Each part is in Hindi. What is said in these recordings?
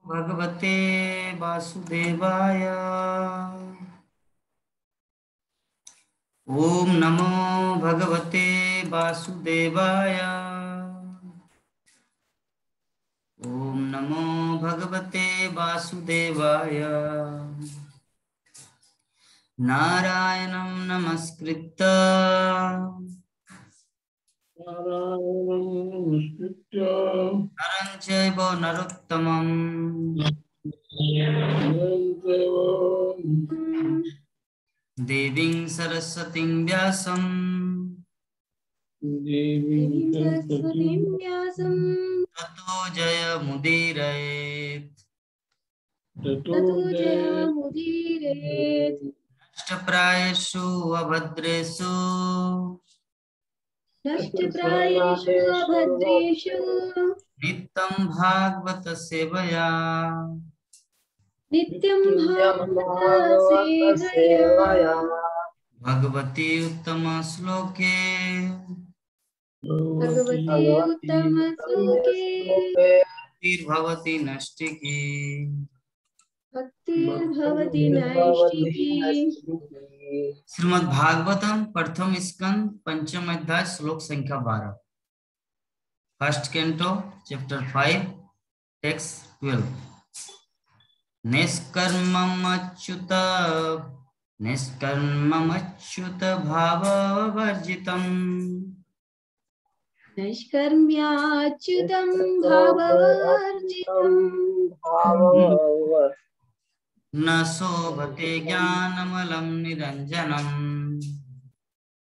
भगवते वासुदेवाय। ओम नमो भगवते वासुदेवाय। ओम नमो भगवते वासुदेवाय। नारायणं नमस्कृत्य नरं चैव नरोत्तमं देवीं सरस्वतीं व्यासं सरस्वतीं व्यासं ततो जयमुदीरयेत्। ततो जयमुदीरयेत्। नष्टप्रायेषु अभद्रेषु नष्टप्रायेषु अभद्रेषु नित्यं भागवत सेवया नित्यं भागवत सेवया भगवती उत्तम श्लोके भगवते उत्तमश्लोके भगवती नष्टिकी। भक्तिर्भवति नैष्ठिकी। श्रीमद् भागवतम प्रथम स्कंद पंचम अध्याय श्लोक संख्या 12। First canto chapter 5 text 12। निष्कर्ममच्युत भाववर्जितम् नैष्कर्म्याच्युतं भाववर्जितम् न शोभते ज्ञानमलं निरञ्जनम्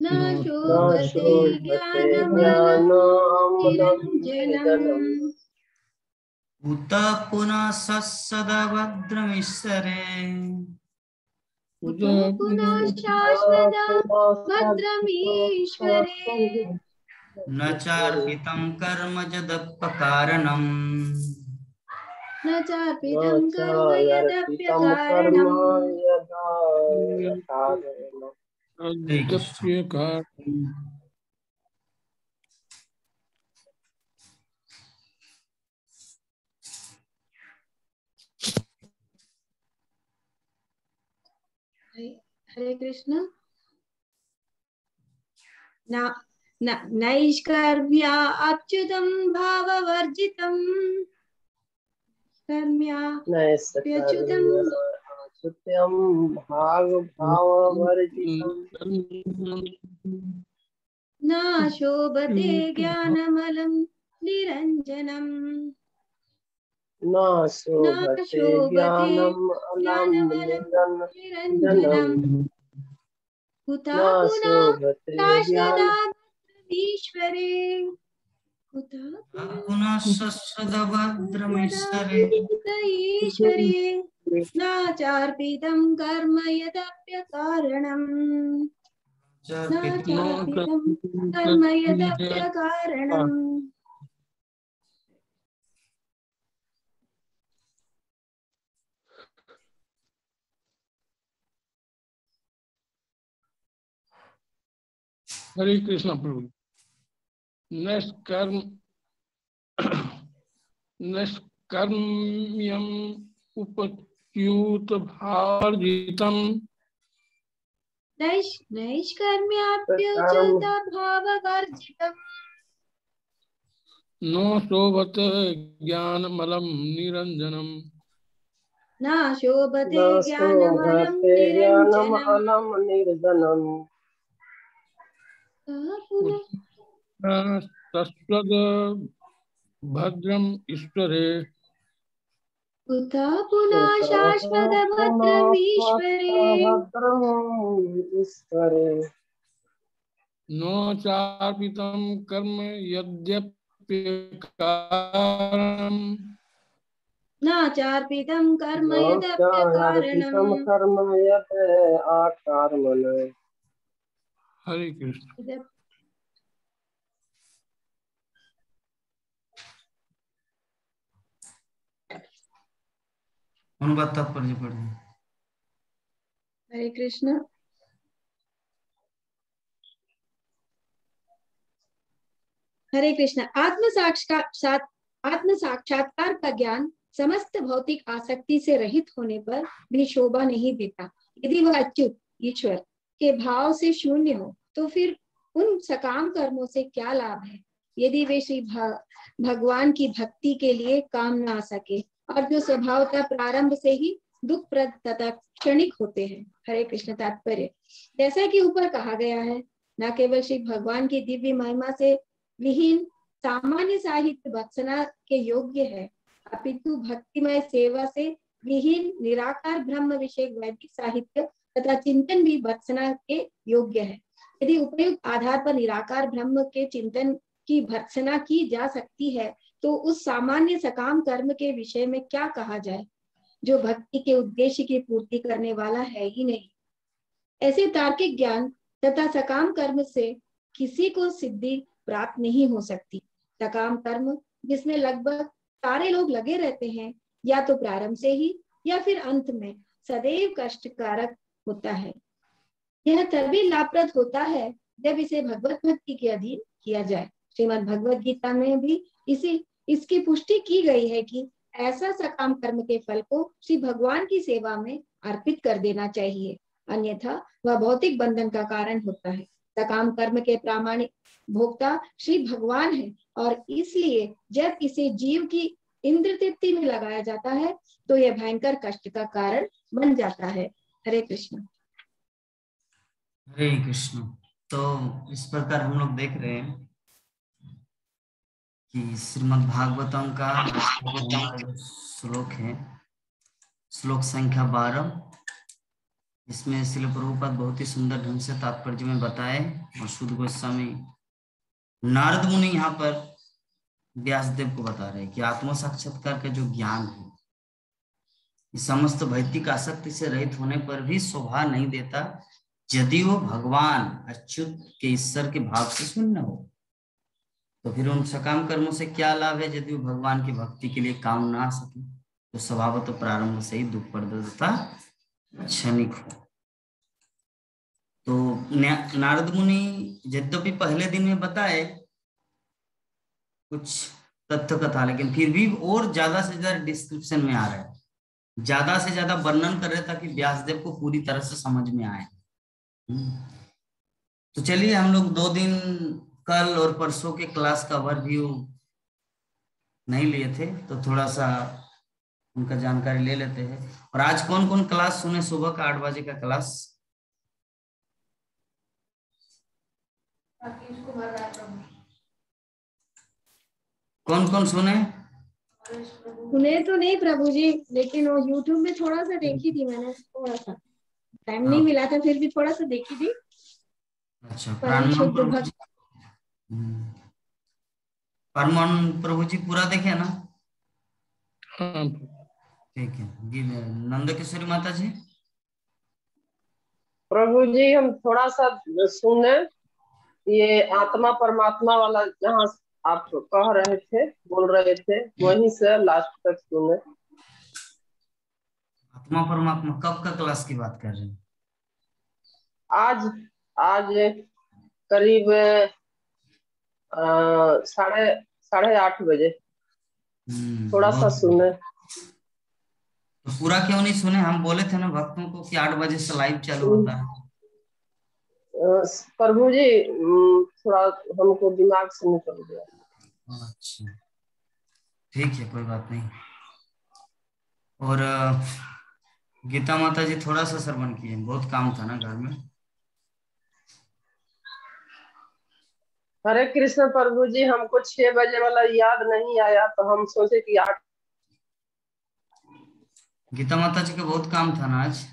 न शोभते ज्ञानमलं निरञ्जनम्। उत पुनः सत्सदभद्रमीश्वरे उत पुनः शाश्वता भद्रमीश्वरे न चार्पितं कर्म जदपकारणम् न चार्पितं कर्म यदप्यकारणम्। हरे कृष्ण। नैष्कर्म्या अच्युतं भाववर्जितं कर्म्याप्यच्युतं न शोभते ज्ञानमलं निरञ्जनम्। न शोभते ज्ञानमलं निरञ्जनम्। कुतः पुनः शाश्वता भद्रमीश्वरे पुनः सत्सदभद्रमीश्वरे ईश्वरे नाचार्पितं कर्म यदप्यकारणम्। नाचार्पितं कर्म यदप्यकारणम्। हरे कृष्ण प्रभु। नष्कर्म्यम उपच्युत भावर्जितम नैष्कर्म्याप्युच्युत भाववर्जितम्। न शोभत ज्ञानमलं निरञ्जनम्। न शोभते ज्ञानमलं निरञ्जनम्। तस्त्वद् भद्रम ईश्वरे कुतः पुनः शाश्वत भद्रमीश्वरे न चार्पितं कर्म यद्यप्यकारणम्। न चार्पितं कर्म यदप्यकारणम्। हरे कृष्ण। अनुवाद तात्पर्य पढ़ें। हरे कृष्ण। हरे कृष्ण। आत्म साक्षात्कार का ज्ञान समस्त भौतिक आसक्ति से रहित होने पर भी शोभा नहीं देता। यदि वह अच्युत ईश्वर के भाव से शून्य हो तो फिर उन सकाम कर्मों से क्या लाभ है, यदि वे श्री भगवान की भक्ति के लिए काम न आ सके और जो स्वभावतः प्रारंभ से ही दुखप्रद तथा क्षणिक होते हैं। हरे कृष्ण। तात्पर्य, जैसा कि ऊपर कहा गया है, न केवल श्री भगवान की दिव्य महिमा से विहीन सामान्य साहित्य भत्सना के योग्य है, अपितु भक्तिमय सेवा से विहीन निराकार ब्रह्म विषय वैदिक साहित्य तथा चिंतन भी भत्सना के योग्य है। यदि उपयुक्त आधार पर निराकार ब्रह्म के चिंतन की भत्सना की जा सकती है तो उस सामान्य सकाम कर्म के विषय में क्या कहा जाए, जो भक्ति के उद्देश्य की पूर्ति करने वाला है ही नहीं। ऐसे तार्किक ज्ञान तथा सकाम कर्म से किसी को सिद्धि प्राप्त नहीं हो सकती। सकाम कर्म जिसमें लगभग सारे लोग लगे रहते हैं, या तो प्रारंभ से ही या फिर अंत में सदैव कष्टकारक होता है। यह तभी लाभप्रद होता है जब इसे भगवत भक्ति के अधीन किया जाए। श्रीमद् भगवत गीता में भी इसकी पुष्टि की गई है कि ऐसा सकाम कर्म के फल को श्री भगवान की सेवा में अर्पित कर देना चाहिए, अन्यथा वह भौतिक बंधन का कारण होता है। सकाम कर्म के प्रामाणिक भोक्ता श्री भगवान है और इसलिए जब इसे जीव की इंद्र तृप्ति में लगाया जाता है तो यह भयंकर कष्ट का कारण बन जाता है। हरे कृष्ण। हरे कृष्ण। तो इस प्रकार हम लोग देख रहे हैं कि श्रीमद् भागवतम का जो श्लोक है, श्लोक संख्या 12, इसमें श्रील प्रभुपाद बहुत ही सुंदर ढंग से तात्पर्य में बताए और शुद्ध गोस्वामी नारद मुनि यहाँ पर व्यासदेव को बता रहे हैं कि आत्म साक्षात्कार का जो ज्ञान है, समस्त भौतिक आसक्ति से रहित होने पर भी शोभा नहीं देता यदि वो भगवान अच्युत के ईश्वर के भाव से शून्य हो। तो फिर उन सकाम कर्मों से क्या लाभ है यदि वो भगवान की भक्ति के लिए काम ना आ सके, तो स्वभावतः प्रारंभ से ही दुख प्रदता क्षणिक हो। तो नारद मुनि यद्यपि पहले दिन में बताए कुछ तथ्य कथा, लेकिन फिर भी और ज्यादा से ज्यादा डिस्क्रिप्शन में आ रहा है, ज्यादा से ज्यादा वर्णन कर रहे ताकि व्यासदेव को पूरी तरह से समझ में आए। तो चलिए हम लोग 2 दिन कल और परसों के क्लास का ओवरव्यू नहीं लिए थे, तो थोड़ा सा उनका जानकारी ले लेते हैं। और आज कौन कौन क्लास सुने? सुबह का 8 बजे का क्लास कौन कौन सुने? सुने तो नहीं प्रभु जी, लेकिन वो YouTube में थोड़ा सा देखी थी मैंने, थोड़ा सा टाइम नहीं मिला था, फिर भी थोड़ा सा देखी थी। अच्छा, परमान प्रभु जी पूरा देखे ना? हाँ ठीक है। नंद किशोरी माता जी? प्रभु जी हम थोड़ा सा सुने, ये आत्मा परमात्मा वाला जहाँ आप कह रहे थे, बोल रहे थे, वहीं से लास्ट तक सुने। आत्मा परमात्मा कब का क्लास की बात कर रहे हैं? आज करीब 8:30 बजे थोड़ा सा सुने। तो पूरा क्यों नहीं सुने? हम बोले थे ना भक्तों को कि 8 बजे से लाइव चालू होता है। प्रभु जी थोड़ा हमको दिमाग से निकल गया। अच्छा ठीक है, कोई बात नहीं। और गीता माता जी थोड़ा सा श्रवण किए, बहुत काम था ना घर में। हरे कृष्ण प्रभु जी, हमको 6 बजे वाला याद नहीं आया, तो हम सोचे कि 8। गीता माता जी का बहुत काम था ना आज।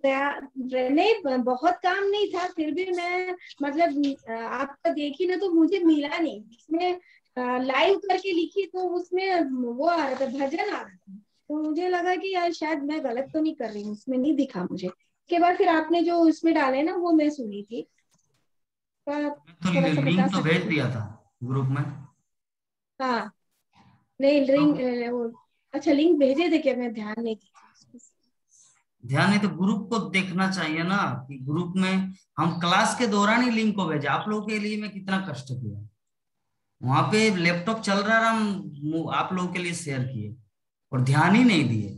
नहीं, बहुत काम नहीं था, फिर भी मैं मतलब आपका देखी ना तो मुझे मिला नहीं। इसमें लाइव करके लिखी तो उसमें वो आ रहा था, भजन आ रहा था, तो मुझे लगा कि यार शायद मैं गलत तो नहीं कर रही हूँ, उसमें नहीं दिखा मुझे। उसके बाद फिर आपने जो उसमें डाले ना वो मैं सुनी थी। तो लिंक तो भेज दिया था ग्रुप में। हाँ नहीं लिंक, अच्छा लिंक भेजे थे क्या? मैं ध्यान नहीं दी। ध्यान नहीं तो ग्रुप को देखना चाहिए ना, कि ग्रुप में हम क्लास के दौरान ही लिंक को भेजे। आप लोगों के लिए मैं कितना कष्ट किया। वहां पे लैपटॉप चल रहा था, हम आप लोगों के लिए शेयर किए और ध्यान ही नहीं दिए।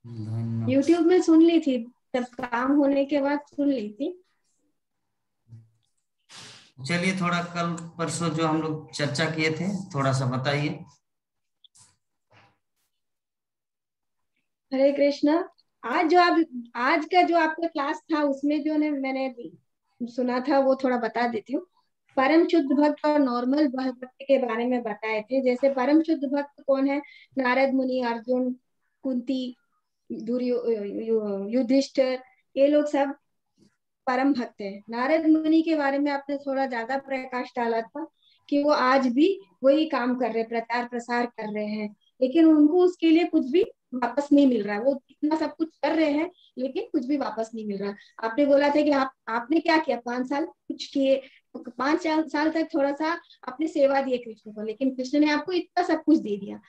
धन्यवाद। यूट्यूब में सुन ली थी, जब काम होने के बाद सुन ली थी। चलिए थोड़ा कल परसों जो हम लोग चर्चा किए थे थोड़ा सा बताइए। हरे कृष्णा। आज का जो आपका क्लास था उसमें जो मैंने सुना था वो थोड़ा बता देती हूँ। परम शुद्ध भक्त और नॉर्मल भक्त के बारे में बताए थे। जैसे परम शुद्ध भक्त कौन है? नारद मुनि, अर्जुन, कुंती, युधिष्ठिर, ये लोग सब परम भक्त है। नारद मुनि के बारे में आपने थोड़ा ज्यादा प्रकाश डाला था कि वो आज भी वही काम कर रहे, प्रचार प्रसार कर रहे हैं, लेकिन उनको उसके लिए कुछ भी वापस नहीं मिल रहा है। वो इतना सब कुछ कर रहे हैं लेकिन कुछ भी वापस नहीं मिल रहा। आपने बोला था कि आपने क्या किया, 5 साल कुछ किए, 5 साल तक थोड़ा सा आपने सेवा दी कृष्ण को, लेकिन कृष्ण ने आपको इतना सब कुछ दे दिया।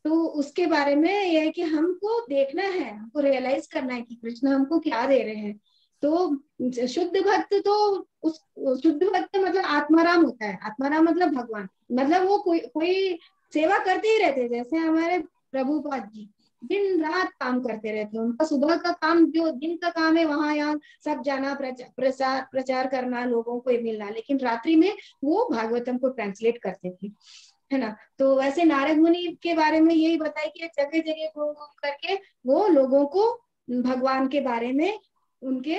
तो उसके बारे में यह है कि हमको देखना है, हमको रियलाइज करना है कि कृष्ण हमको क्या दे रहे हैं। तो शुद्ध भक्त तो उस शुद्ध भक्त मतलब आत्माराम होता है। आत्माराम मतलब भगवान, मतलब वो कोई सेवा करते ही रहते। जैसे हमारे प्रभुपाद जी दिन रात काम करते रहते हैं। उनका सुबह का काम, जो दिन का काम है, वहां यहाँ सब जाना, प्रचार करना, लोगों को मिलना, लेकिन रात्रि में वो भागवतम को ट्रांसलेट करते थे, है ना। तो वैसे नारद मुनि के बारे में यही बताया कि जगह जगह घूम घूम करके वो लोगों को भगवान के बारे में उनके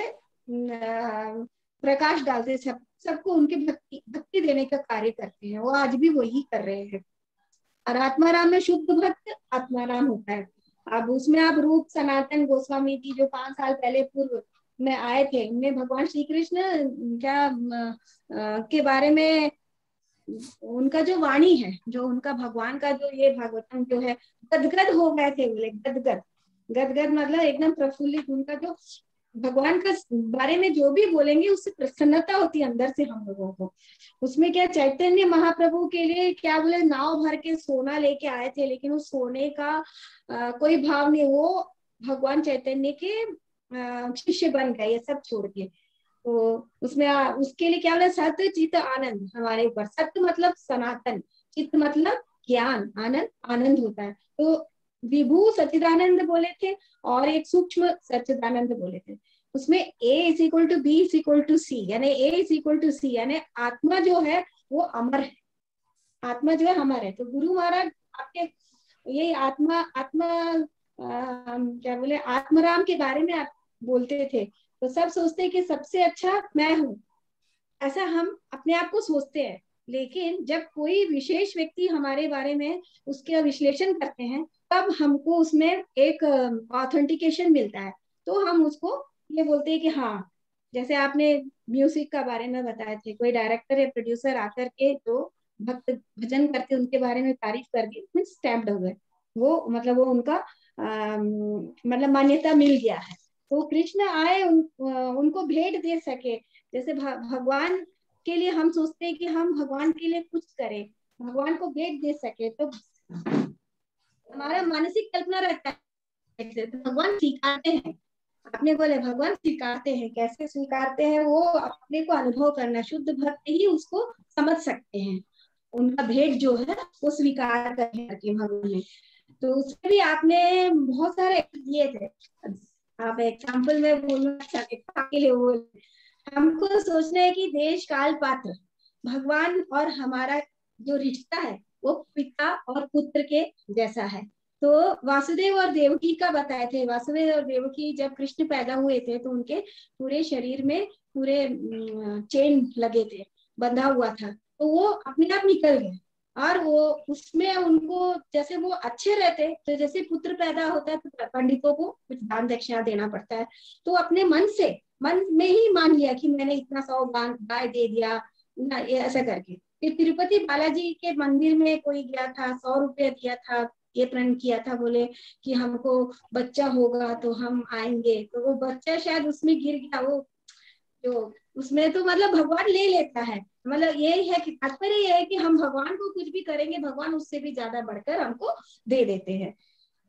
प्रकाश डालते, सबको उनकी भक्ति देने का कार्य करते हैं। वो आज भी वही कर रहे हैं। और आत्माराम में शुद्ध भक्त आत्माराम होता है। अब उसमें आप रूप सनातन गोस्वामी जी जो 5 साल पहले पूर्व में आए थे, उनमें भगवान श्री कृष्ण क्या के बारे में, उनका जो वाणी है, जो उनका भगवान का जो ये भागवतम जो है, गदगद हो गए थे। बोले गदगद, गदगद मतलब एकदम प्रफुल्लित। उनका जो भगवान का बारे में जो भी बोलेंगे उससे प्रसन्नता होती है अंदर से हम लोगों को। उसमें क्या, चैतन्य महाप्रभु के लिए क्या बोले, नाव भर के सोना लेके आए थे, लेकिन उस सोने का कोई भाव नहीं। वो भगवान चैतन्य के शिष्य बन गए ये सब छोड़ के। तो उसमें उसके लिए क्या बोला, सत्य चित्त आनंद हमारे ऊपर। सत्य मतलब सनातन, चित्त मतलब ज्ञान, आनंद आनंद होता है। तो विभू सच्चिदानंद बोले थे और एक सूक्ष्म सच्चिदानंद बोले थे। उसमें A=B=C, यानी A=C, यानी आत्मा जो है वो अमर है। आत्मा जो है अमर है। तो गुरु महाराज आपके ये आत्मा आत्मा क्या बोले, आत्माराम के बारे में आप बोलते थे। तो सब सोचते हैं कि सबसे अच्छा मैं हूँ, ऐसा हम अपने आप को सोचते हैं। लेकिन जब कोई विशेष व्यक्ति हमारे बारे में उसका विश्लेषण करते हैं, तब हमको उसमें एक ऑथेंटिकेशन मिलता है। तो हम उसको ये बोलते हैं कि हाँ, जैसे आपने म्यूजिक का बारे में बताए थे, कोई डायरेक्टर या प्रोड्यूसर आकर के जो भक्त भजन करते उनके बारे में तारीफ कर दी, मीन्स स्टैम्प्ड हो गए वो, मतलब वो उनका मतलब मान्यता मिल गया है। तो कृष्ण आए उनको भेंट दे सके। जैसे भगवान के लिए हम सोचते हैं कि हम भगवान के लिए कुछ करें, भगवान को भेंट दे सके, तो हमारा मानसिक कल्पना रहता है। तो भगवान स्वीकारते हैं। आपने बोले भगवान स्वीकारते हैं, कैसे स्वीकारते हैं, वो अपने को अनुभव करना, शुद्ध भक्त ही उसको समझ सकते हैं। उनका भेंट जो है वो स्वीकार करके भगवान ने। तो उसमें भी आपने बहुत सारे दिए थे। आप एग्जाम्पल में बोलना के लिए बोले, हमको सोचना है कि देश काल पात्र भगवान और हमारा जो रिश्ता है वो पिता और पुत्र के जैसा है। तो वासुदेव और देवकी का बताए थे। वासुदेव और देवकी जब कृष्ण पैदा हुए थे तो उनके पूरे शरीर में पूरे चेन लगे थे, बंधा हुआ था। तो वो अपने आप निकल गए। और वो उसमें उनको, जैसे वो अच्छे रहते, तो जैसे पुत्र पैदा होता है तो पंडितों को कुछ दान दक्षिणा देना पड़ता है। तो अपने मन में ही मान लिया कि मैंने इतना 100 गाय दे दिया ना, ये ऐसा करके। फिर तिरुपति बालाजी के मंदिर में कोई गया था, 100 रुपया दिया था, ये प्रण किया था, बोले कि हमको बच्चा होगा तो हम आएंगे। तो वो बच्चा शायद उसमें गिर गया। वो जो उसमें तो मतलब भगवान ले लेता है। मतलब यही है कि तात्पर्य यह है कि हम भगवान को कुछ भी करेंगे, भगवान उससे भी ज्यादा बढ़कर हमको दे देते हैं।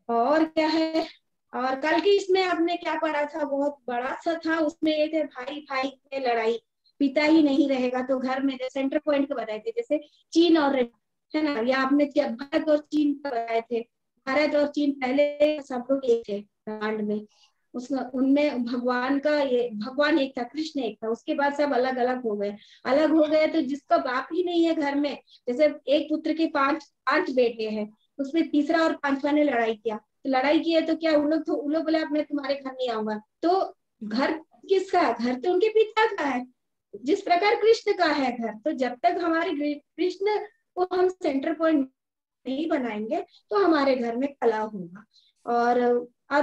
और क्या है, और कल की इसमें आपने क्या पढ़ा था, बहुत बड़ा सा था। उसमें ये थे भाई भाई में लड़ाई, पिता ही नहीं रहेगा तो घर में, सेंटर पॉइंट को बताए थे जैसे चीन और है ना, या आपने भारत और चीन का बताए थे। भारत और चीन पहले सब लोग एक थे ब्रह्मांड में, उसमें उनमें भगवान का ये भगवान एक था, कृष्ण एक था, उसके बाद सब अलग अलग हो गए। अलग हो गए तो जिसका बाप ही नहीं है घर में, जैसे एक पुत्र के पांच बेटे हैं, उसमें तीसरा और पांचवा ने लड़ाई किया, तो लड़ाई की है तो क्या उन लोग बोले अब मैं तुम्हारे घर नहीं आऊंगा, तो घर किसका है? घर तो उनके पिता का है। जिस प्रकार कृष्ण का है घर, तो जब तक हमारे कृष्ण को हम सेंटर पॉइंट नहीं बनाएंगे तो हमारे घर में कला होगा। और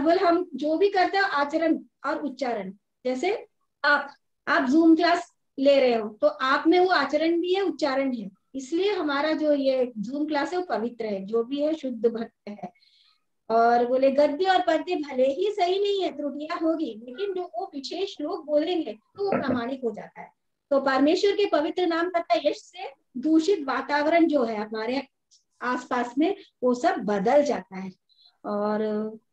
बोले हम जो भी करते हैं आचरण और उच्चारण, जैसे आप जूम क्लास ले रहे हो तो आप में वो आचरण भी है, उच्चारण है, इसलिए हमारा जो ये जूम क्लास है वो पवित्र है, जो भी है शुद्ध भक्त है। और बोले गद्य और पद्य भले ही सही नहीं है, त्रुटियां होगी, लेकिन जो वो विशेष लोग बोलेंगे तो वो प्रामाणिक हो जाता है। तो परमेश्वर के पवित्र नाम तथा यश से दूषित वातावरण जो है हमारे आसपास में वो सब बदल जाता है। और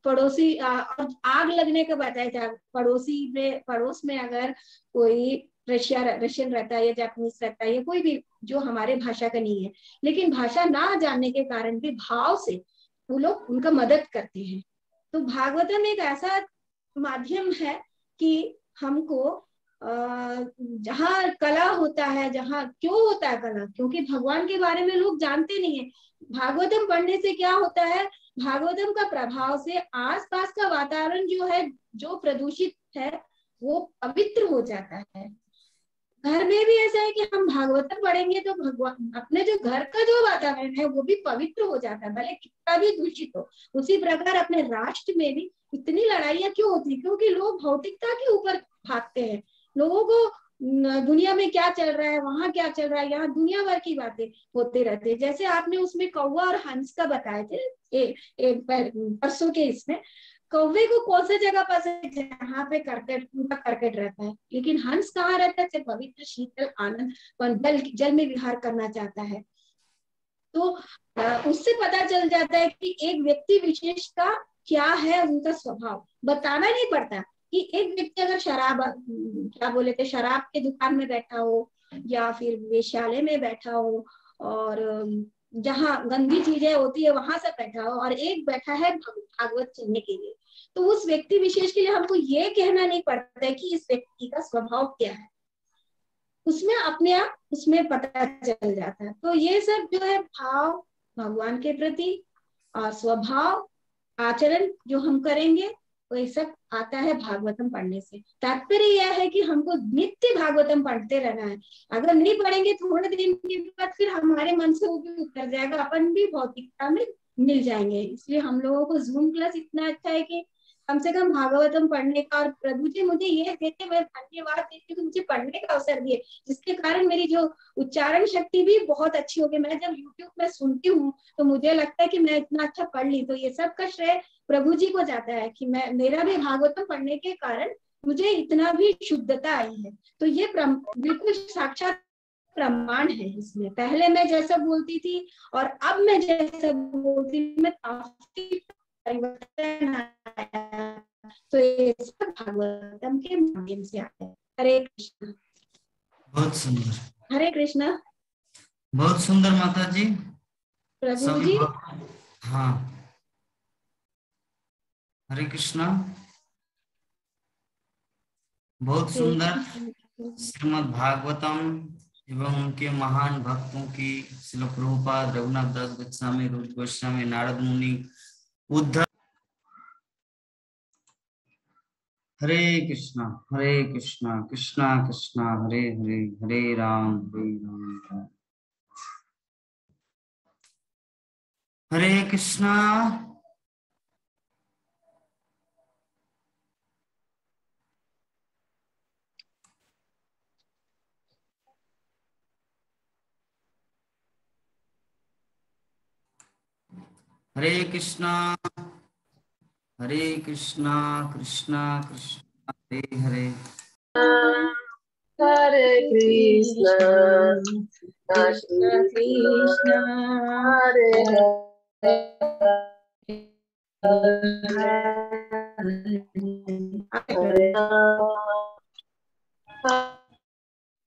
पड़ोसी और आग लगने का बताया था, पड़ोस में अगर कोई रशियन रहता है या जापानीज रहता है या कोई भी जो हमारे भाषा का नहीं है, लेकिन भाषा ना जानने के कारण भी भाव से वो लोग उनका मदद करते हैं। तो भागवतम एक ऐसा माध्यम है कि हमको जहाँ कला होता है, जहाँ क्यों होता है कला, क्योंकि भगवान के बारे में लोग जानते नहीं है। भागवतम पढ़ने से क्या होता है, भागवतम का प्रभाव से आसपास का वातावरण जो है, जो प्रदूषित है, वो पवित्र हो जाता है। घर में भी ऐसा है कि हम भागवतम पढ़ेंगे तो भगवान अपने जो घर का जो वातावरण है वो भी पवित्र हो जाता है, भले कितना भी दूषित हो। उसी प्रकार अपने राष्ट्र में भी इतनी लड़ाइयां क्यों होती है, क्योंकि लोग भौतिकता के ऊपर भागते हैं। लोगों को दुनिया में क्या चल रहा है, वहां क्या चल रहा है, यहाँ दुनिया भर की बातें होते रहते हैं। जैसे आपने उसमें कौवा और हंस का बताए थे परसों के इसमें, कौवे को कौन सा जगह पसंद है जहाँ पे करकट रहता है, लेकिन हंस कहाँ रहता है? पवित्र शीतल आनंद जल में विहार करना चाहता है। तो उससे पता चल जाता है कि एक व्यक्ति विशेष का क्या है, उनका स्वभाव बताना नहीं पड़ता। कि एक व्यक्ति अगर क्या बोले थे, शराब के दुकान में बैठा हो या फिर वेश्यालय में बैठा हो और जहाँ गंदी चीजें होती है वहां से बैठा हो, और एक बैठा है भागवत सुनने के लिए, तो उस व्यक्ति विशेष के लिए हमको ये कहना नहीं पड़ता है कि इस व्यक्ति का स्वभाव क्या है, उसमें अपने आप उसमें पता चल जाता है। तो ये सब जो है भाव भगवान के प्रति और स्वभाव आचरण जो हम करेंगे वो ये सब आता है भागवतम पढ़ने से। तात्पर्य यह है कि हमको नित्य भागवतम पढ़ते रहना है। अगर नहीं पढ़ेंगे थोड़े दिन के बाद फिर हमारे मन से वो भी उतर जाएगा, अपन भी भौतिकता में मिल जाएंगे। इसलिए हम लोगों को जूम क्लास इतना अच्छा है कि कम से कम भागवतम पढ़ने का, और प्रभु जी मुझे ये देते, मैं धन्यवाद देती हूँ, मुझे पढ़ने का अवसर दिए, जिसके कारण मेरी जो उच्चारण शक्ति भी बहुत अच्छी हो गई। मैं जब यूट्यूब में सुनती हूँ तो मुझे लगता है कि मैं इतना अच्छा पढ़ ली, तो ये सब का श्रेय प्रभु जी को जाता है कि मेरा भी भागवतम पढ़ने के कारण मुझे इतना भी शुद्धता आई है। तो ये बिल्कुल साक्षात प्रमाण है इसमें। पहले मैं जैसा बोलती थी और अब मैं जैसा बोलती मैं काफी परिवर्तन आया। तो ये सब भागवतम के माध्यम से आता है। हरे कृष्ण। बहुत सुंदर, हरे कृष्ण। बहुत सुंदर माता जी। प्रभु जी। हाँ, हरे कृष्णा। बहुत सुंदर श्रीमद् भागवतम एवं उनके महान भक्तों की श्रील प्रभुपाद, रघुनाथ दास गोस्वामी, रूप गोस्वामी, नारद मुनि, उद्धव। हरे कृष्णा कृष्णा कृष्णा हरे हरे, हरे राम हरे कृष्णा। हरे कृष्णा कृष्णा कृष्णा हरे हरे, हरे कृष्णा कृष्ण कृष्ण हरे हरे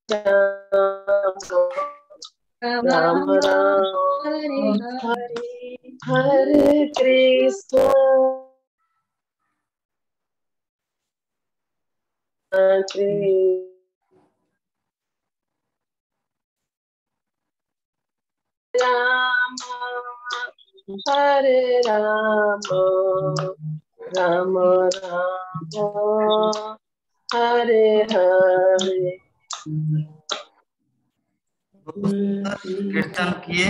राम राम हरे हरे कृष्ण राम हरे राम राम राम हरे हरे। कीर्तन किए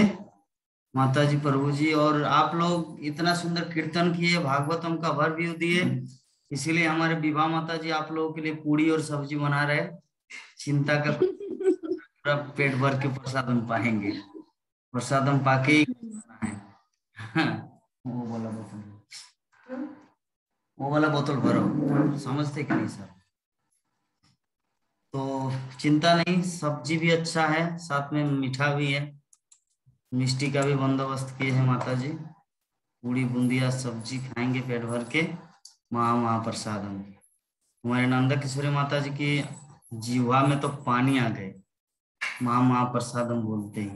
माता जी प्रभु जी, और आप लोग इतना सुंदर कीर्तन किए, भागवतम का भर भी दिए, इसीलिए हमारे विवाह माता जी आप लोगों के लिए पूरी और सब्जी बना रहे। चिंता का पूरा पेट भर के प्रसादम पाएंगे, प्रसादम पाके ही खाना है। वो वाला बोतल भरो, समझते कि नहीं सर? तो चिंता नहीं, सब्जी भी अच्छा है, साथ में मीठा भी है, मिष्टी का भी बंदोबस्त किए हैं माता जी। पूरी बूंदिया सब्जी खाएंगे पेट भर के, महाप्रसादम। हमारे नंदा किशोरी माता जी की जीवा में तो पानी आ गए, महाप्रसादम बोलते ही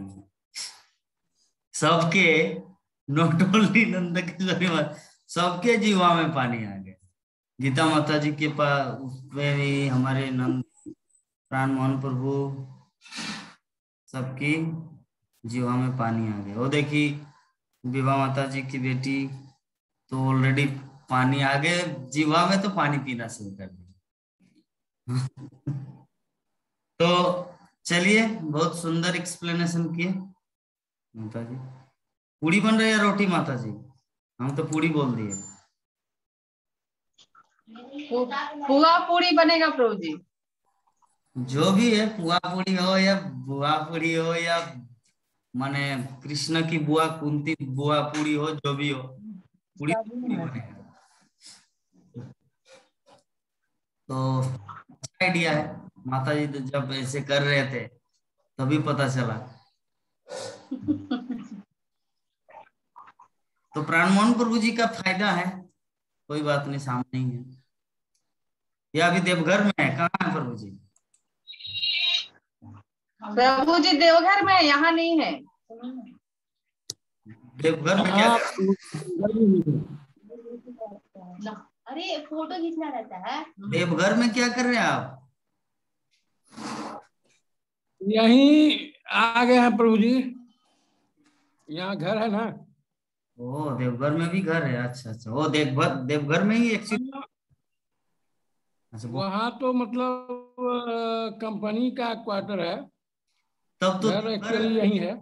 सबके, नॉट ओनली नंदा किशोरी माता, सबके जीवा में पानी आ गए। गीता माता जी के पास उसमें भी हमारे नंद प्राण मोहन प्रभु सबकी जीवा में पानी आ गया। वो देखी विभा माता जी की बेटी तो ऑलरेडी पानी आ गए जीवा में, तो पानी पीना शुरू कर दिया। तो चलिए, बहुत सुंदर एक्सप्लेनेशन किए माता जी। पूड़ी बन रही है रोटी माता जी? हम तो पूड़ी बोल दिए। पुआ पूरी बनेगा प्रभु जी। जो भी है, पुआ पूड़ी हो या बुआ पूड़ी हो या माने कृष्ण की बुआ कुंती बुआ पूड़ी हो, जो भी हो, पूड़ी तो पूड़ी बनेगा। तो अच्छा आइडिया है माता जी, तो जब ऐसे कर रहे थे तभी पता चला। तो प्राणमोहन प्रभु जी का फायदा है, कोई बात नहीं, सामने ही है। या अभी देवघर में है? कहाँ है प्रभु जी? प्रभु जी देवघर में, यहाँ नहीं है। देवघर में क्या अरे फोटो खींचना रहता है। देवघर में क्या कर रहे हैं आप? यहीं आ गए हैं प्रभु जी, यहाँ घर है ना। ओ, देवघर में भी घर है? अच्छा अच्छा, वो देवघर में ही एक्चुअली। अच्छा, वहाँ तो मतलब कंपनी का क्वार्टर है, तब तो घर एक्चुअली देवघर, यही है।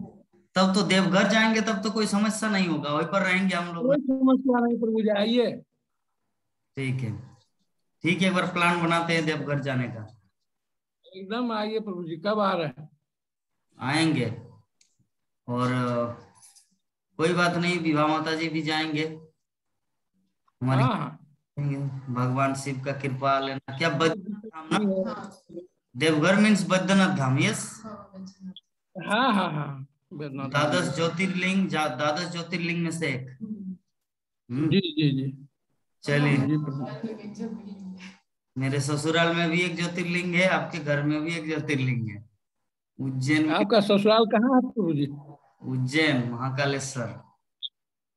तब तो देवघर जाएंगे तब तो कोई समस्या नहीं होगा, वहीं पर रहेंगे हम लोग। कोई समस्या नहीं प्रभु जी, आइए। ठीक है, ठीक है, एक बार प्लान बनाते हैं देवघर जाने का। एकदम आइए प्रभु जी, कब आ रहे हैं? आएंगे, और कोई बात नहीं, विभा माता जी भी जाएंगे हमारी। हाँ हाँ भगवान शिव का कृपा लेना। क्या बैद्यनाथ धाम ना? Deoghar means Baidyanath Dham, yes. हाँ हाँ हाँ बैद्यनाथ धाम। द्वादश ज्योतिर्लिंग, द्वादश ज्योतिर्लिंग में से एक। जी जी जी चलिए, जी प्रभु। मेरे ससुराल में भी एक ज्योतिर्लिंग है, आपके घर में भी एक ज्योतिर्लिंग है। उज्जैन के, आपका ससुराल कहाँ है प्रभु जी? उज्जैन महाकालेश्वर।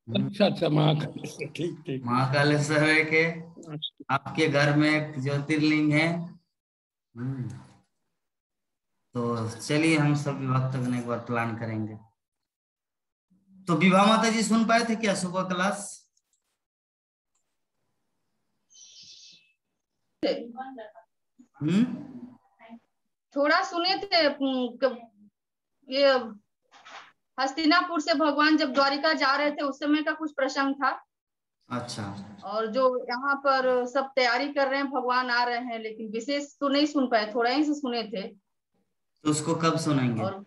अच्छा अच्छा, महाकालेश्वर, ठीक ठीक। महाकालेश्वर है के, आपके घर में एक ज्योतिर्लिंग है। तो चलिए, हम सब विवाह तक एक बार प्लान करेंगे। तो विवाह माता जी सुन पाए थे क्या सुबह क्लास? थोड़ा सुने थे। ये हस्तिनापुर से भगवान जब द्वारिका जा रहे थे उस समय का कुछ प्रसंग था। अच्छा, और जो यहाँ पर सब तैयारी कर रहे हैं, भगवान आ रहे हैं, लेकिन विशेष तो नहीं सुन पाए, थोड़ा ही से सुने थे। तो उसको कब सुनेंगे? और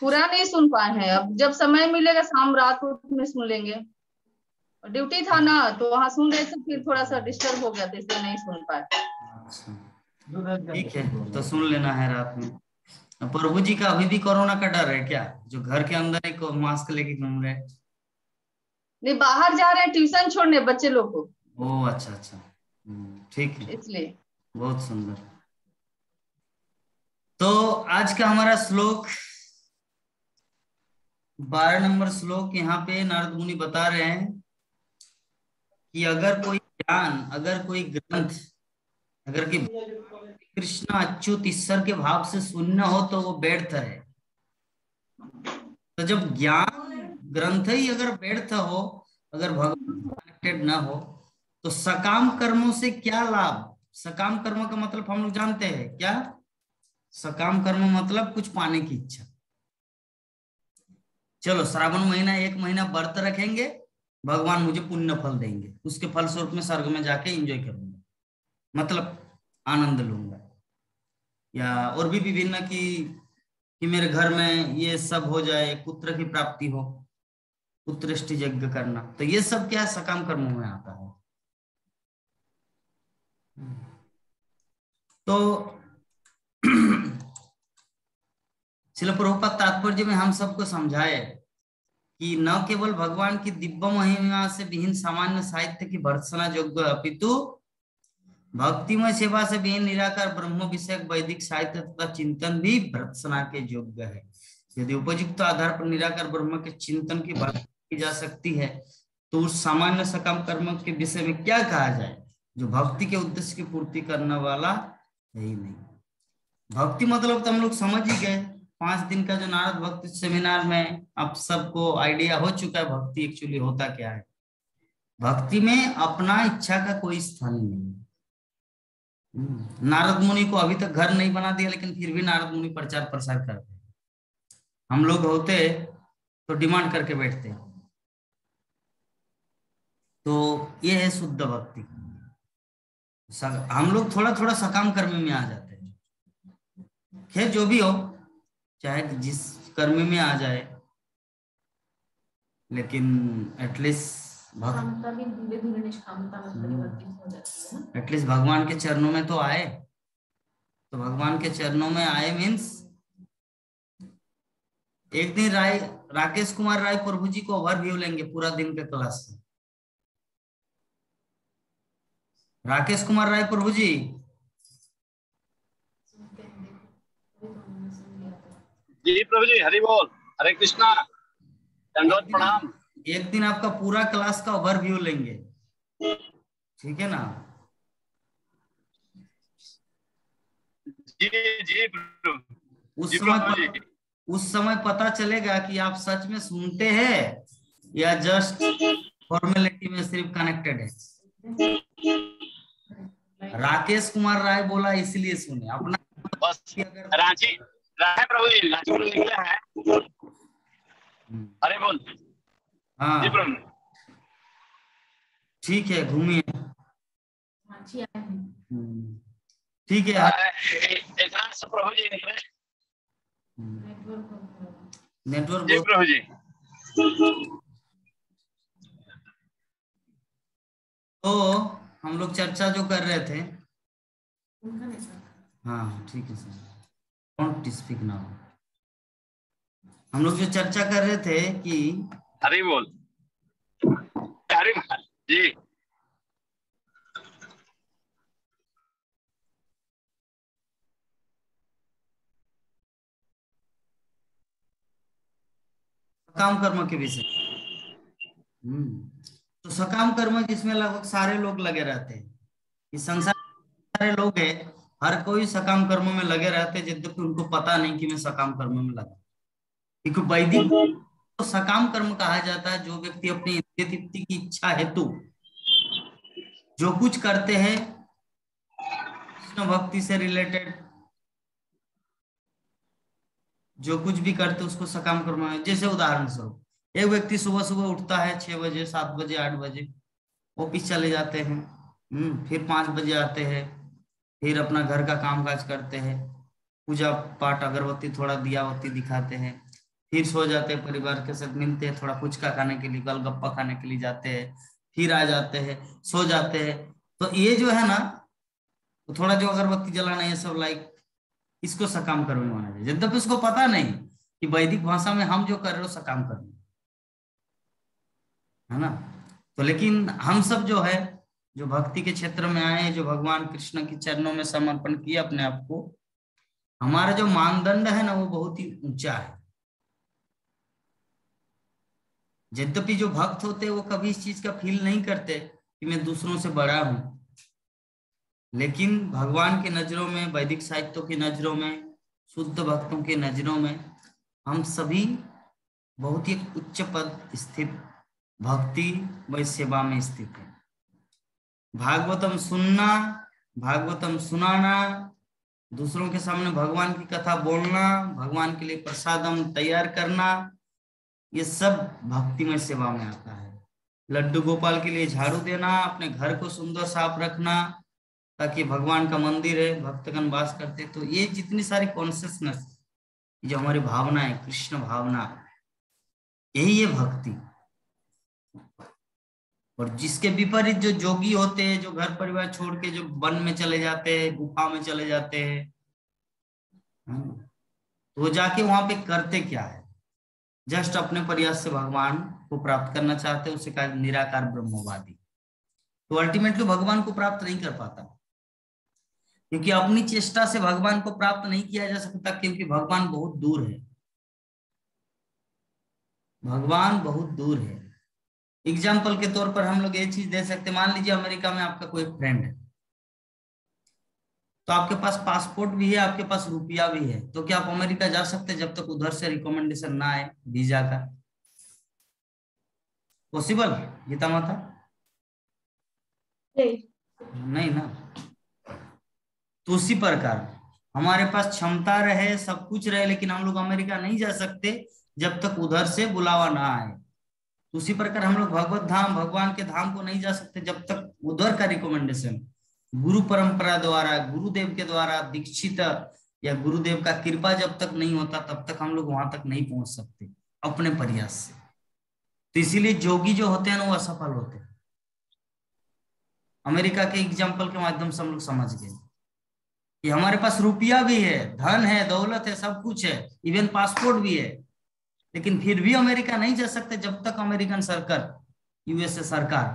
पूरा नहीं सुन पाए हैं। अब जब समय मिलेगा शाम रात में सुन लेंगे। ड्यूटी था ना, तो वहाँ सुन रहे थे, फिर थोड़ा सा डिस्टर्ब हो गया था, इसलिए नहीं सुन पाए। अच्छा, ठीक है, तो सुन लेना है रात में। प्रभु जी का अभी भी कोरोना का डर है क्या, जो घर के अंदर ही मास्क लेके घूम रहे? नहीं, बाहर जा रहे हैं ट्यूशन छोड़ने बच्चे लोग को। ओ अच्छा अच्छा, ठीक है, इसलिए। बहुत सुंदर। तो आज का हमारा श्लोक 12 नंबर श्लोक, यहाँ पे नारद मुनि बता रहे हैं कि अगर कोई ज्ञान, अगर कोई ग्रंथ, अगर कि कृष्ण अच्युत ईश्वर के भाव से शून्य हो तो वो व्यर्थ है। तो जब ज्ञान ग्रंथ ही अगर व्यर्थ हो, अगर भगवान कनेक्टेड ना हो, तो सकाम कर्मों से क्या लाभ। सकाम कर्म का मतलब हम लोग जानते हैं क्या? सकाम कर्म मतलब कुछ पाने की इच्छा। चलो श्रावण महीना 1 महीना व्रत रखेंगे, भगवान मुझे पुण्य फल देंगे, उसके फलस्वरूप में स्वर्ग में जाके एंजॉय करूंगा, मतलब आनंद लूंगा। या और भी विभिन्न कि मेरे घर में ये सब हो जाए, पुत्र की प्राप्ति हो, पुत्रष्टि यज्ञ करना, तो ये सब क्या सकाम कर्मों में आता है। तो श्रील प्रभुपाद तात्पर्य में हम सबको समझाए कि न केवल भगवान की दिव्य महिमा से विहीन सामान्य साहित्य की भर्त्सना योग्य, अपितु भक्तिमय सेवा से विहीन निराकार ब्रह्म विषयक वैदिक साहित्य तथा चिंतन भी भर्त्सना के योग्य है। यदि उपयुक्त आधार पर निराकार ब्रह्म के चिंतन की बात की जा सकती है, तो उस सामान्य सकाम कर्म के विषय में क्या कहा जाए जो भक्ति के उद्देश्य की पूर्ति करने वाला है ही नहीं। भक्ति मतलब तो हम लोग समझ ही गए। 5 दिन का जो नारद भक्ति सेमिनार में आप सबको आइडिया हो चुका है भक्ति एक्चुअली होता क्या है। भक्ति में अपना इच्छा का कोई स्थान नहीं। नारद मुनि को अभी तक घर नहीं बना दिया, लेकिन फिर भी नारद मुनि प्रचार प्रसार करते हैं। हम लोग होते तो डिमांड करके बैठते हैं। तो ये है शुद्ध भक्ति। हम लोग थोड़ा थोड़ा सकाम कर्म में आ जाते हैं। खैर जो भी हो, चाहे जिस कर्म में आ जाए, लेकिन एटलीस्ट धीरे-धीरे निष्कामता में परिवर्तित हो जाती है। एटलीस्ट भगवान के चरणों में तो आए। तो भगवान के चरणों में आए मीन्स एक दिन राकेश कुमार राय प्रभु जी को ओवरव्यू लेंगे पूरा दिन के क्लास में। राकेश कुमार राय प्रभु जी, जी प्रभु जी, हरि बोल, हरे कृष्णा, दंडवत प्रणाम। एक दिन आपका पूरा क्लास का ओवरव्यू लेंगे, ठीक है ना? जी जी प्रभु। उस समय पता चलेगा कि आप सच में सुनते हैं या जस्ट फॉर्मेलिटी में सिर्फ कनेक्टेड है। राकेश कुमार राय बोला इसलिए सुने, अपना बस रांची राय प्रभु जी, रांची में निकले हैं। अरे बोल। हाँ जी प्रभु, ठीक है, घूमिए। रांची आए हैं। ठीक है इतना सब प्रभु जी निकले। नेटवर्क जी प्रभु जी। तो हम लोग चर्चा जो कर रहे थे, हाँ ठीक है सर, डोंट स्पीक नाउ। हम लोग जो चर्चा कर रहे थे कि हरि बोल, हरि बोल जी। सकाम कर्म के विषय। तो सकाम कर्म जिसमें लगभग सारे लोग लगे रहते हैं। इस संसार में सारे लोग हैं, हर कोई सकाम कर्म में लगे रहते हैं, यद्यपि उनको पता नहीं कि मैं सकाम कर्म में लगा। क्योंकि वैदिक तो सकाम कर्म कहा जाता है जो व्यक्ति अपनी इंद्रिय तृप्ति की इच्छा हेतु जो कुछ करते हैं कृष्ण भक्ति से रिलेटेड, जो कुछ भी करते उसको सकाम कर्म है। जैसे उदाहरण स्वरूप एक व्यक्ति सुबह सुबह उठता है 6 बजे, 7 बजे, 8 बजे, ऑफिस चले जाते हैं, फिर 5 बजे आते हैं, फिर अपना घर का कामकाज करते हैं, पूजा पाठ अगरबत्ती थोड़ा दियावत्ती दिखाते हैं, फिर सो जाते हैं, परिवार के साथ मिलते हैं, थोड़ा फुचका खाने के लिए, गोलगप्पा खाने के लिए जाते हैं, फिर आ जाते हैं, सो जाते हैं। तो ये जो है ना, तो थोड़ा जो अगरबत्ती जलाना ये सब लाइक इसको सकाम कर्म माना जाए, यद्यपि उसको पता नहीं कि वैदिक भाषा में हम जो कर रहे हो सकाम कर्म है ना। तो लेकिन हम सब जो है, जो भक्ति के क्षेत्र में आए, जो भगवान कृष्ण के चरणों में समर्पण किया अपने आप को, हमारा जो मानदंड है ना वो बहुत ही ऊंचा है। यद्यपि जो भक्त होते हैं वो कभी इस चीज का फील नहीं करते कि मैं दूसरों से बड़ा हूं, लेकिन भगवान की नजरों में, वैदिक साहित्यों की नजरों में, शुद्ध भक्तों की नजरों में हम सभी बहुत ही उच्च पद स्थित भक्ति व सेवा में स्थित है। भागवतम सुनना, भागवतम सुनाना, दूसरों के सामने भगवान की कथा बोलना, भगवान के लिए प्रसादम तैयार करना, ये सब भक्तिमय सेवा में आता है। लड्डू गोपाल के लिए झाड़ू देना, अपने घर को सुंदर साफ रखना ताकि भगवान का मंदिर है, भक्तगण वास करते, तो ये जितनी सारी कॉन्शियसनेस, जो हमारी भावना है, कृष्ण भावना, यही है भक्ति। और जिसके विपरीत जो जोगी होते हैं, जो घर परिवार छोड़ के जो वन में चले जाते हैं, गुफा में चले जाते हैं, तो वो जाके वहां पे करते क्या है? जस्ट अपने प्रयास से भगवान को प्राप्त करना चाहते हैं, उसे कहा निराकार ब्रह्मवादी। तो अल्टीमेटली भगवान को प्राप्त नहीं कर पाता, क्योंकि अपनी चेष्टा से भगवान को प्राप्त नहीं किया जा सकता, क्योंकि भगवान बहुत दूर है। भगवान बहुत दूर है। एग्जाम्पल के तौर पर हम लोग ये चीज दे सकते, मान लीजिए अमेरिका में आपका कोई फ्रेंड है, तो आपके पास पासपोर्ट भी है, आपके पास रुपया भी है, तो क्या आप अमेरिका जा सकते जब तक उधर से रिकमेंडेशन ना आए वीजा का? पॉसिबल गीता माता? नहीं ना। तो उसी प्रकार हमारे पास क्षमता रहे, सब कुछ रहे, लेकिन हम लोग अमेरिका नहीं जा सकते जब तक उधर से बुलावा ना आए। उसी प्रकार हम लोग भगवत धाम, भगवान के धाम को नहीं जा सकते जब तक उधर का रिकमेंडेशन, गुरु परंपरा द्वारा, गुरुदेव के द्वारा दीक्षित या गुरुदेव का कृपा जब तक नहीं होता, तब तक हम लोग वहां तक नहीं पहुंच सकते अपने प्रयास से। तो इसीलिए जोगी जो होते हैं ना, वो असफल होते हैं। अमेरिका के एग्जाम्पल के माध्यम से हम लोग समझ गए कि हमारे पास रुपया भी है, धन है, दौलत है, सब कुछ है, इवन पासपोर्ट भी है, लेकिन फिर भी अमेरिका नहीं जा सकते जब तक अमेरिकन सरकार, यूएसए सरकार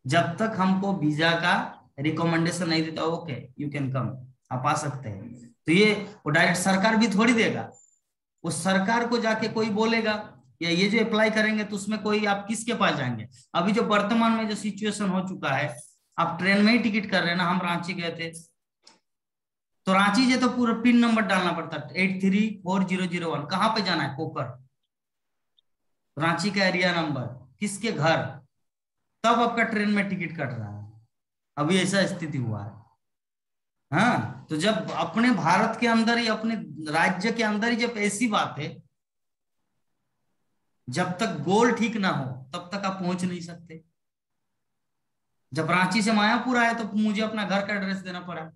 जब तक हमको वीजा का रिकमेंडेशन नहीं देता, ओके यू कैन कम, आप आ सकते हैं। तो ये वो डायरेक्ट सरकार भी थोड़ी देगा, उस सरकार को जाके कोई बोलेगा या ये जो अप्लाई करेंगे तो उसमें कोई, आप किसके पास जाएंगे? अभी जो वर्तमान में जो सिचुएशन हो चुका है, आप ट्रेन में ही टिकट कर रहे हैं ना। हम रांची गए थे, तो रांची जो तो पूरा पिन नंबर डालना पड़ता है 834001, कहाँ पे जाना है? कोकर, रांची का एरिया नंबर, किसके घर, तब आपका ट्रेन में टिकट कट रहा है। अभी ऐसा स्थिति हुआ है। हाँ, तो जब अपने भारत के अंदर ही, अपने राज्य के अंदर ही जब ऐसी बात है, जब तक गोल ठीक ना हो तब तक आप पहुंच नहीं सकते। जब रांची से मायापुर आए तो मुझे अपना घर का एड्रेस देना पड़ा,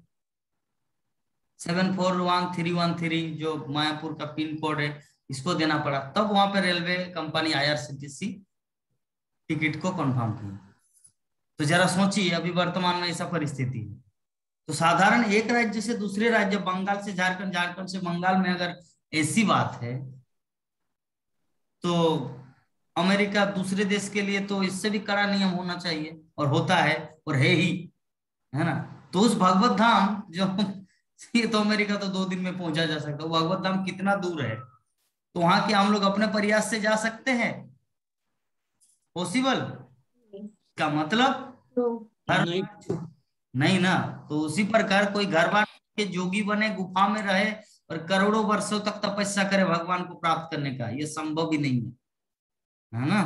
741313, जो मायापुर का पिन कोड है, इसको देना पड़ा। तब वहां पे रेलवे कंपनी IRCTC टिकट को कंफर्म की। तो जरा सोचिए, अभी वर्तमान में ऐसा परिस्थिति है। तो साधारण एक राज्य से दूसरे राज्य, बंगाल से झारखंड, झारखंड से बंगाल में अगर ऐसी बात है, तो अमेरिका दूसरे देश के लिए तो इससे भी कड़ा नियम होना चाहिए, और होता है, और है ही, है ना। तो उस भगवत धाम जो ये तो अमेरिका तो 2 दिन में पहुंचा जा सकता है, भगवत धाम कितना दूर है, तो वहां के हम लोग अपने प्रयास से जा सकते हैं? पॉसिबल का मतलब नहीं ना। तो उसी प्रकार कोई घर बार के जोगी बने, गुफा में रहे और करोड़ों वर्षों तक तपस्या करे भगवान को प्राप्त करने का, ये संभव ही नहीं है ना।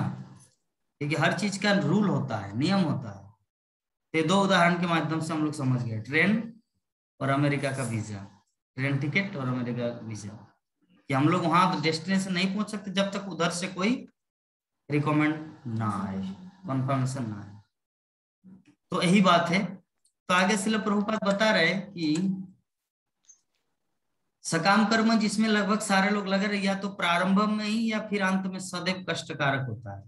क्योंकि हर चीज का रूल होता है, नियम होता है। तो 2 उदाहरण के माध्यम से हम लोग समझ गए, ट्रेन और अमेरिका का वीजा, ट्रेन टिकट और अमेरिका का वीजा, कि हम लोग वहां डेस्टिनेशन नहीं पहुंच सकते जब तक उधर से कोई रिकमेंड ना आए, कंफर्मेशन ना आए। तो यही बात है। तो आगे श्रील प्रभुपाद बता रहे कि सकाम कर्म जिसमें लगभग सारे लोग लगे रहे, या तो प्रारंभ में ही या फिर अंत में सदैव कष्टकारक होता है।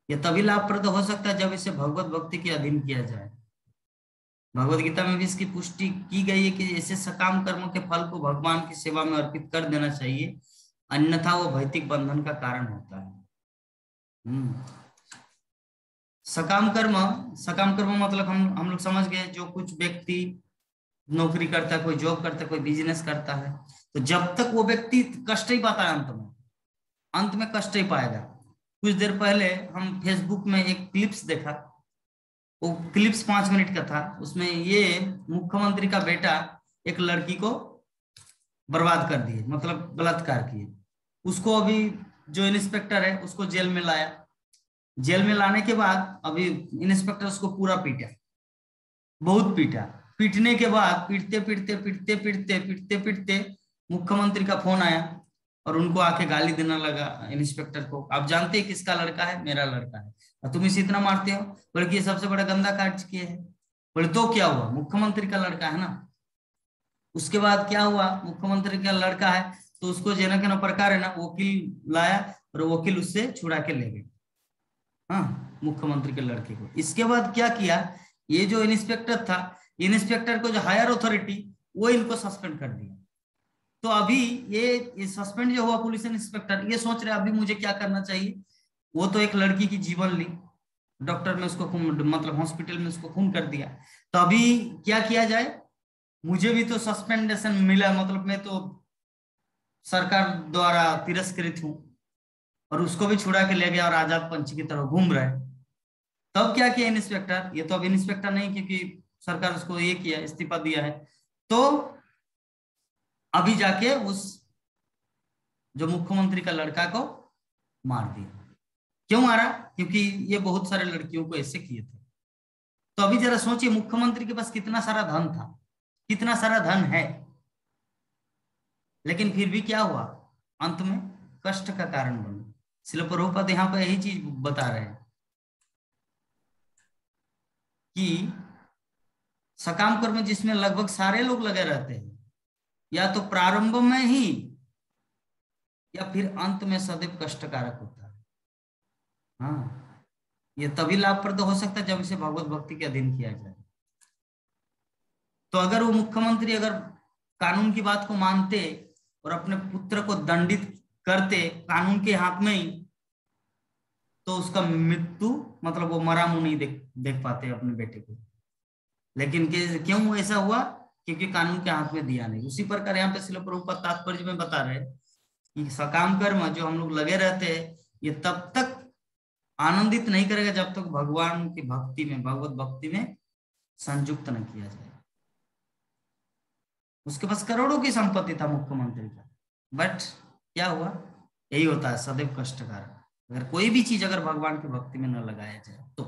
यह तभी लाभप्रद हो सकता है जब इसे भगवत भक्ति के अधीन किया जाए। भगवत गीता में भी इसकी पुष्टि की गई है कि ऐसे सकाम कर्मों के फल को भगवान की सेवा में अर्पित कर देना चाहिए, अन्यथा वो भौतिक बंधन का कारण होता है। सकाम कर्म मतलब हम लोग समझ गए, जो कुछ व्यक्ति नौकरी करता है, कोई जॉब करता है, कोई बिजनेस करता है, तो जब तक वो व्यक्ति कष्ट ही पाता है, अंत में कष्ट ही पाएगा। कुछ देर पहले हम फेसबुक में एक क्लिप्स देखा, वो क्लिप्स 5 मिनट का था। उसमें ये मुख्यमंत्री का बेटा एक लड़की को बर्बाद कर दिए, मतलब बलात्कार किए। उसको अभी जो इंस्पेक्टर है उसको जेल में लाया। जेल में लाने के बाद अभी इंस्पेक्टर उसको पूरा पीटा, बहुत पीटा। पीटने के बाद पीटते पीटते पीटते पीटते पीटते पीटते मुख्यमंत्री का फोन आया और उनको आके गाली देने लगा इंस्पेक्टर को। आप जानते हैं किसका लड़का है? मेरा लड़का है, और तुम इसे इतना मारते हो? बोले कि ये सबसे बड़ा गंदा कार्य किए है। बोले तो क्या हुआ, मुख्यमंत्री का लड़का है ना। उसके बाद क्या हुआ, मुख्यमंत्री का लड़का है तो उसको जेना के ना प्रकार है ना, वकील लाया और वकील उससे छुड़ा के ले गए, हाँ, मुख्यमंत्री के लड़के को। इसके बाद क्या किया, ये जो इंस्पेक्टर था, इंस्पेक्टर को जो हायर अथॉरिटी, वो इनको सस्पेंड कर दिया। तो अभी ये सस्पेंड जो हुआ पुलिस इंस्पेक्टर, ये सोच रहे अभी मुझे क्या करना चाहिए। वो तो एक लड़की की जीवन ली, डॉक्टर में उसको मतलब हॉस्पिटल में उसको खून कर दिया। तो अभी क्या किया जाए, मुझे भी तो सस्पेंडेशन मिला, मतलब मैं तो सरकार द्वारा तिरस्कृत हूं, और उसको भी छुड़ा के ले गया और आजाद पंछी की तरह घूम रहा है। तब क्या किया इंस्पेक्टर, ये तो अब इंस्पेक्टर नहीं क्योंकि सरकार उसको ये किया, इस्तीफा दिया है, तो अभी जाके उस जो मुख्यमंत्री का लड़का को मार दिया। क्यों मारा? क्योंकि ये बहुत सारे लड़कियों को ऐसे किए थे। तो अभी जरा सोचिए, मुख्यमंत्री के पास कितना सारा धन था, कितना सारा धन है, लेकिन फिर भी क्या हुआ, अंत में कष्ट का कारण बना। श्रील प्रभुपाद यहाँ पर यही चीज बता रहे हैं कि सकाम कर्म जिसमें लगभग सारे लोग लगे रहते हैं, या तो प्रारंभ में ही या फिर अंत में सदैव कष्टकारक होता है। हाँ, ये तभी लाभप्रद हो सकता है जब इसे भगवत भक्ति के अधीन किया जाए। तो अगर वो मुख्यमंत्री अगर कानून की बात को मानते और अपने पुत्र को दंडित करते कानून के हाथ में ही, तो उसका मृत्यु मतलब वो मरा मुंह नहीं देख पाते अपने बेटे को। लेकिन क्यों ऐसा हुआ? क्योंकि कानून के हाथ में दिया नहीं। उसी प्रकार यहाँ पे श्रील प्रभुपाद तात्पर्य में बता रहे कि सकाम कर्म जो हम लोग लगे रहते हैं, ये तब तक आनंदित नहीं करेगा जब तक भगवान की भक्ति में, भगवत भक्ति में संयुक्त न किया जाए। उसके पास करोड़ों की संपत्ति था मुख्यमंत्री का, बट क्या हुआ, यही होता है सदैव कष्टकार। अगर कोई भी चीज अगर भगवान की भक्ति में न लगाया जाए तो